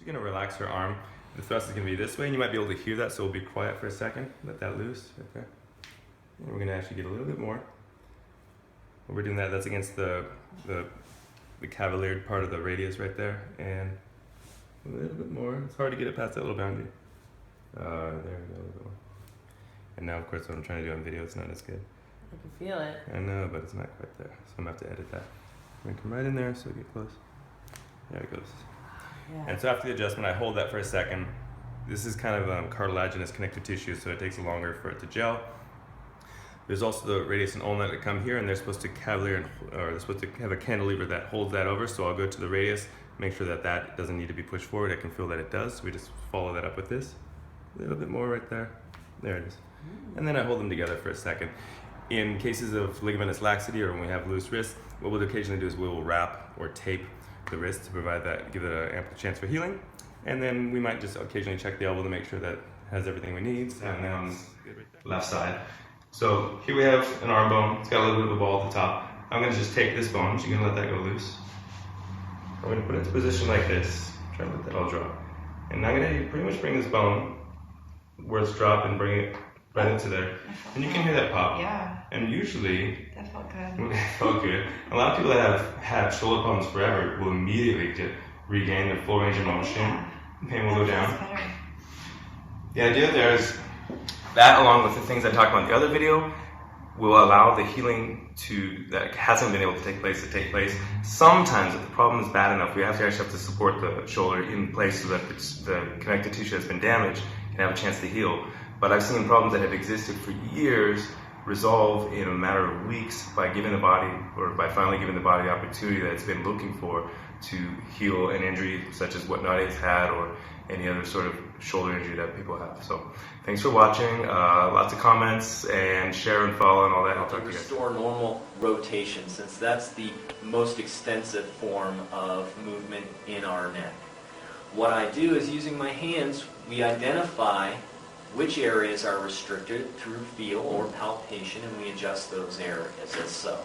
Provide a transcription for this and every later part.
She's gonna relax her arm. The thrust is gonna be this way, and you might be able to hear that, so we'll be quiet for a second. Let that loose right there. And we're gonna actually get a little bit more. When we're doing that, that's against the cavalier part of the radius right there, and a little bit more. It's hard to get it past that little boundary. There we go, a little bit more. And now, of course, what I'm trying to do on video, it's not as good. I can feel it. I know, but it's not quite there, so I'm gonna have to edit that. I'm gonna come right in there, so we get close. There it goes. Yeah. And so after the adjustment, I hold that for a second. This is kind of cartilaginous connective tissue, so it takes longer for it to gel. There's also the radius and ulna that come here, and they're supposed to they're supposed to have a cantilever that holds that over. So I'll go to the radius, make sure that that doesn't need to be pushed forward. I can feel that it does. So we just follow that up with this. A little bit more right there. There it is. And then I hold them together for a second. In cases of ligamentous laxity or when we have loose wrists, what we'll occasionally do is we will wrap or tape the wrist to provide that, give it an ample chance for healing. And then we might just occasionally check the elbow to make sure that it has everything we need. And then on the left side. So here we have an arm bone. It's got a little bit of a ball at the top. I'm going to just take this bone. So you're going to let that go loose. I'm going to put it into position like this. Try to let that all drop. And I'm going to pretty much bring this bone where it's dropped and bring it right into there. And you can hear that pop. Yeah. And usually, That felt good. it felt good. A lot of people that have had shoulder problems forever will immediately regain their full range of motion. Yeah. Pain will go down. Better. The idea there is that, along with the things I talked about in the other video, will allow the healing that hasn't been able to take place to take place. Sometimes, if the problem is bad enough, we actually have to support the shoulder in place so that the connective tissue that's been damaged can have a chance to heal. But I've seen problems that have existed for years resolve in a matter of weeks by giving the body, or by finally giving the body the opportunity that it's been looking for to heal an injury such as what Nadia's had or any other sort of shoulder injury that people have. So thanks for watching. Lots of comments, and share and follow and all that. I'll talk to you guys. Restore normal rotation, since that's the most extensive form of movement in our neck. What I do is, using my hands, we identify which areas are restricted through feel or palpation, and we adjust those areas as so.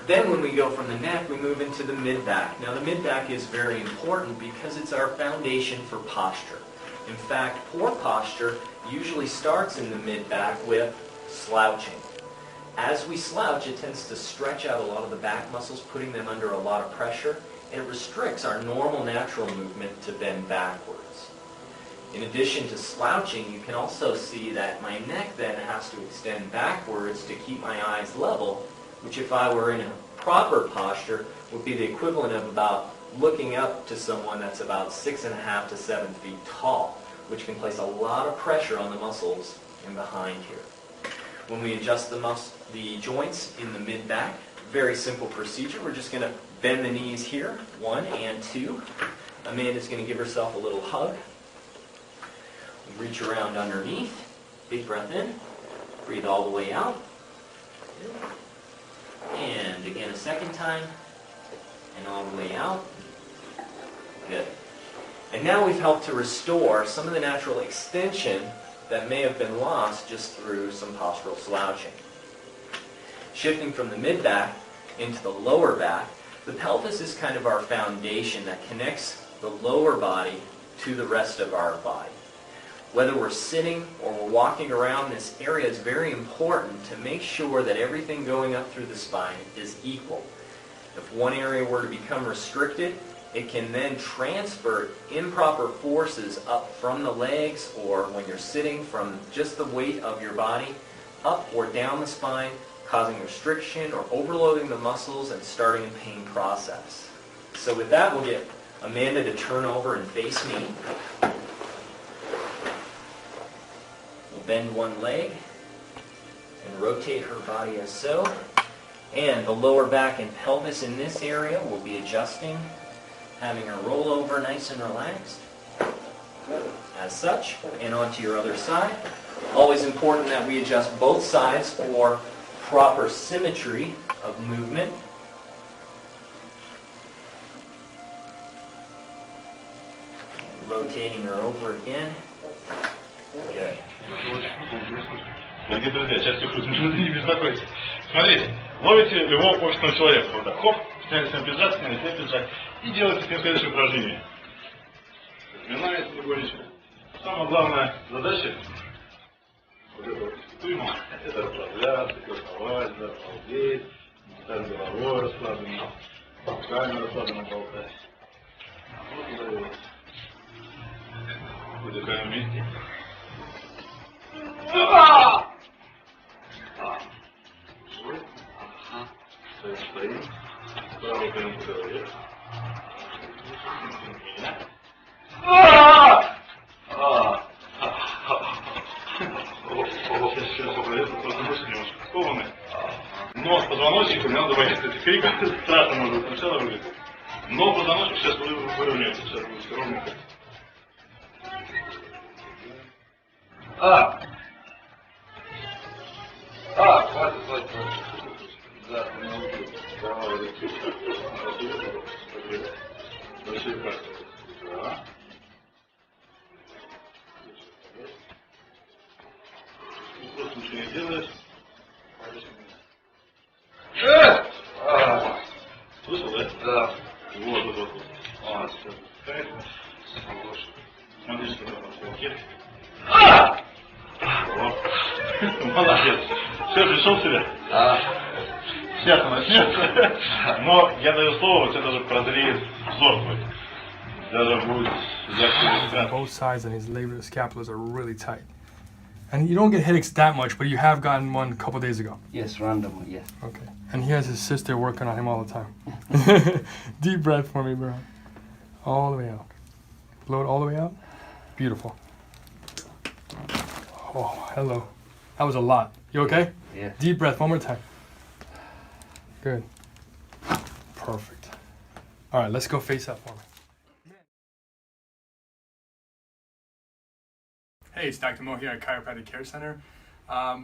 Then when we go from the neck, we move into the mid-back. Now the mid-back is very important because it's our foundation for posture. In fact, poor posture usually starts in the mid-back with slouching. As we slouch, it tends to stretch out a lot of the back muscles, putting them under a lot of pressure, and it restricts our normal natural movement to bend backwards. In addition to slouching, you can also see that my neck then has to extend backwards to keep my eyes level, which, if I were in a proper posture, would be the equivalent of about looking up to someone that's about 6.5 to 7 feet tall, which can place a lot of pressure on the muscles in behind here. When we adjust the joints in the mid-back, very simple procedure. We're just going to bend the knees here, 1 and 2. Amanda's going to give herself a little hug. We reach around underneath. Big breath in. Breathe all the way out. And again a second time. And all the way out. Good. And now we've helped to restore some of the natural extension that may have been lost just through some postural slouching. Shifting from the mid-back into the lower back, the pelvis is kind of our foundation that connects the lower body to the rest of our body. Whether we're sitting or we're walking around, this area is very important to make sure that everything going up through the spine is equal. If one area were to become restricted, it can then transfer improper forces up from the legs, or when you're sitting, from just the weight of your body up or down the spine, causing restriction or overloading the muscles and starting a pain process. So with that, we'll get Amanda to turn over and face me. We'll bend one leg and rotate her body as so. And the lower back and pelvis in this area will be adjusting, having her roll over nice and relaxed, as such, and onto your other side. Always important that we adjust both sides for proper symmetry of movement. Rotating her over again. Good. Дорогие друзья, сейчас секунду, не беспокойтесь. Смотрите, ловите любого офисного человека. Вот так, хоп, сняли с ним пиджак, и делаете с ним следующее упражнение. Разминаете легонечко. Самая главная задача, вот это вот испытуемо, это расслабляться, кайфовать, да, балдеть, мотать головой расслабленно, руками расслабленно болтать. Вот это вот. Выдыхаем вместе. Стоим. Правую коленку вверх. Сейчас управляется просто мышцы немножко скованы. Но с позвоночником надо бояться этих криков. Страшно может сначала выглядеть. Но позвоночник сейчас выровняется. Сейчас будет все ровненько. Хватит. Да, не научился. Давай, большие пальцы. Да. Просто ничего не делаешь. Слышал, да? Да. Вот. Сейчас пускается. Смотри, что там в полке. Молодец. Все, пришел в себя? Сейчас он начнется. Но я даю слово, у тебя даже прозреет взор твой. Даже будет яркий. Both sides and his labia scapulas are really tight. And you don't get headaches that much, but you have gotten one a couple days ago. Yes, randomly, yeah. Okay. And he has his sister working on him all the time. Deep breath for me, bro. All the way out. Blow it all the way out. Beautiful. Oh, hello. That was a lot. You okay? Yeah. Deep breath one more time. Good. Perfect. All right, let's go face up for me. Hey, it's Dr. Mo here at Chiropractic Care Center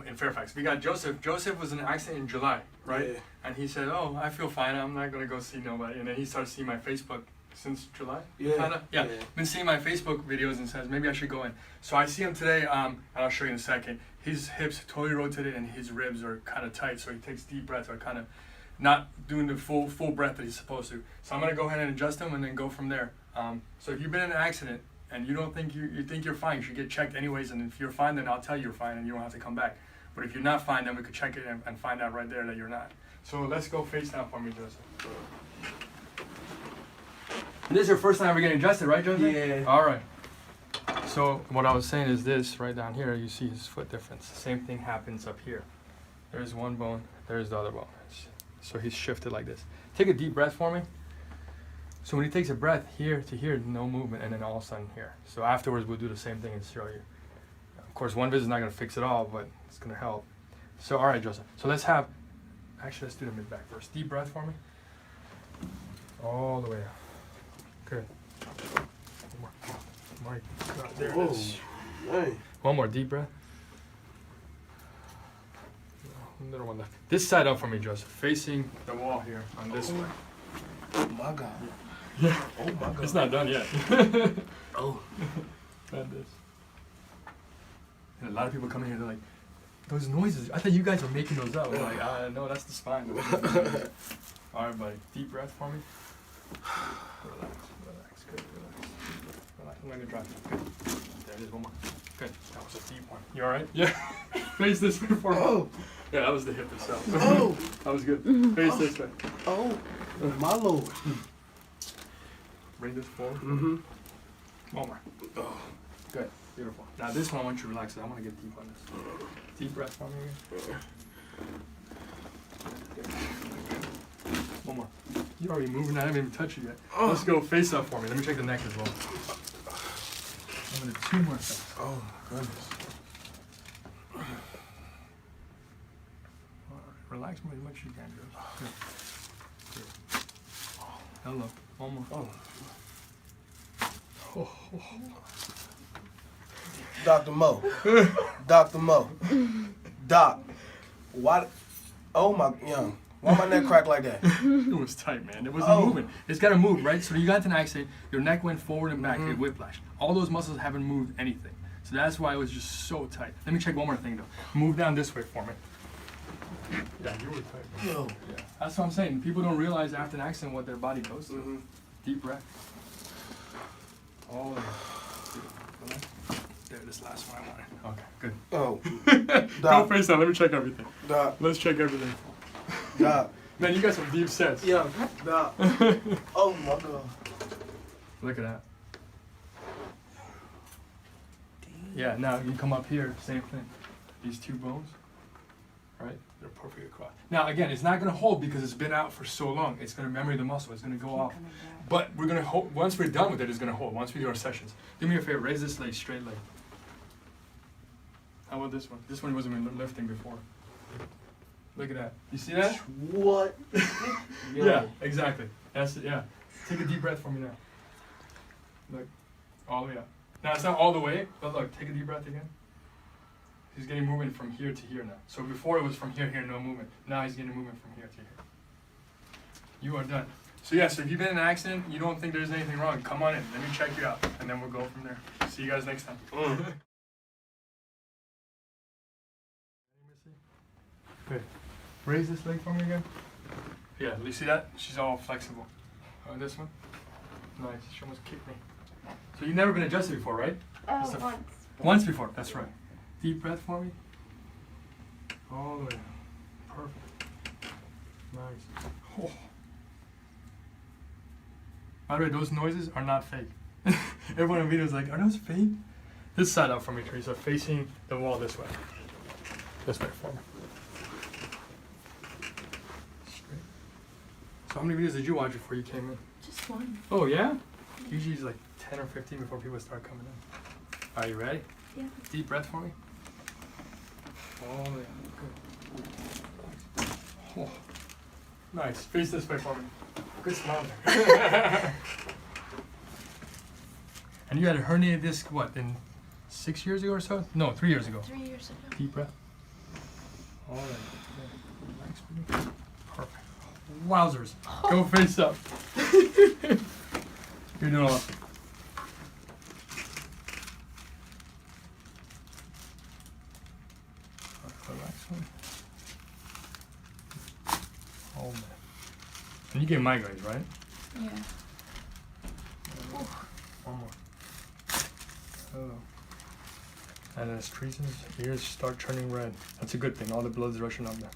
in Fairfax. We got Joseph. Joseph was in an accident in July, right? Yeah. And he said, "Oh, I feel fine. I'm not gonna go see nobody." And then he started seeing my Facebook since July. Yeah. Kinda. Yeah. Yeah. Been seeing my Facebook videos and says maybe I should go in. So I see him today. And I'll show you in a second. His hips totally rotated and his ribs are kind of tight. So he takes deep breaths. Or kind of not doing the full breath that he's supposed to. So I'm gonna go ahead and adjust him and then go from there. So if you've been in an accident and you don't think you think you're fine, you should get checked anyways. And if you're fine, then I'll tell you you're fine and you don't have to come back. But if you're not fine, then we could check it and find out right there that you're not. So let's go face down for me, Joseph. And this is your first time ever getting adjusted, right, Joseph? Yeah. All right. So what I was saying is this, right down here, you see his foot difference. Same thing happens up here. There's one bone, there's the other bone. So he's shifted like this. Take a deep breath for me. So when he takes a breath here to here, no movement, and then all of a sudden here. So afterwards, we'll do the same thing and show you. Of course, one visit is not going to fix it all, but it's going to help. So, all right, Joseph. So let's do the mid-back first. Deep breath for me. All the way out. Good. One more. My God, there it is. Dang. One more deep breath. Little one left. This side up for me, Joseph. Facing the wall here on this way. Oh my God. Yeah. Oh my God. It's not done yet. Oh. Like this. And a lot of people come in here, they're like, those noises, I thought you guys were making those up. I'm like, no, that's the spine. All right, buddy. Deep breath for me. Relax, good, relax. I'm gonna drop you. Good. There it is, one more. Good. That was a deep one. You all right? Yeah. Face this way for me. Oh. Yeah, that was the hip itself. Oh. That was good. Face this way. Oh. My Lord. Bring this forward. Mm-hmm. One more. Oh. Good. Beautiful. Now this one, I want you to relax. I want to get deep on this. Deep breath for me again. One more. You're already moving. I haven't even touched you yet. Let's go face up for me. Let me check the neck as well. I'm gonna do 2 more things. Oh my goodness. All right. Relax as much as you can, Joe. Good. Hello. One more. Oh. Oh. Dr. Mo. Dr. Mo. Doc. Why? Oh my, young. Why my neck crack like that? It was tight, man. It wasn't moving. It's got to move, right? So you got into an accident, your neck went forward and back, you had whiplash. All those muscles haven't moved anything. So that's why it was just so tight. Let me check one more thing though. Move down this way for me. Yeah, you were tight. Yo. Yeah, that's what I'm saying. People don't realize after an accident what their body goes through. Mm-hmm. Deep breath. Oh, there, this last one I wanted. Okay, good. Oh. Go Doc. face down. Let me check everything. Doc. Let's check everything. Doc. Man, you got some deep sets. Yeah. Doc. Oh my God. Look at that. Yeah, now you come up here, same thing. These two bones, right? They're perfectly across. Now again, it's not gonna hold because it's been out for so long. It's gonna memory the muscle. It's gonna go off. But we're gonna hold. Once we're done with it, it's gonna hold. Once we do our sessions. Do me a favor. Raise this leg, straight leg. How about this one? This one wasn't been lifting before. Look at that. You see that? What? Yo. Yeah, exactly. That's it. Yeah. Take a deep breath for me now. Look, all the way up. Now it's not all the way, but look, take a deep breath again. He's getting movement from here to here now. So before it was from here, no movement. Now he's getting movement from here to here. You are done. So yeah, so if you've been in an accident, you don't think there's anything wrong, come on in. Let me check you out, and then we'll go from there. See you guys next time. Good. Raise this leg for me again. Yeah, you see that? She's all flexible. This one. Nice. She almost kicked me. So you've never been adjusted before, right? Oh, once. Once before. That's right. Deep breath for me. All the way down. Perfect. Nice. Oh. By the way, those noises are not fake. Everyone in the video is like, are those fake? This side up for me, Teresa. Facing the wall this way. This way for me. Straight. So how many videos did you watch before you came in? Just one. Oh, yeah? Usually it's like 10 or 15 before people start coming in. Are you ready? Yeah. Deep breath for me. All the way up. Good. Oh. Nice. Face this way for me. Good smile there. And you had a herniated disc, what, in 6 years ago or so? No, 3 years ago. 3 years ago. Deep breath. All right. Relax, baby. Perfect. Wowzers. Go face up. You're doing awesome. Relax, man. Oh man. And you get migraines, right? Yeah. One more. Oh. And as Teresa's ears start turning red. That's a good thing. All the blood's rushing up there.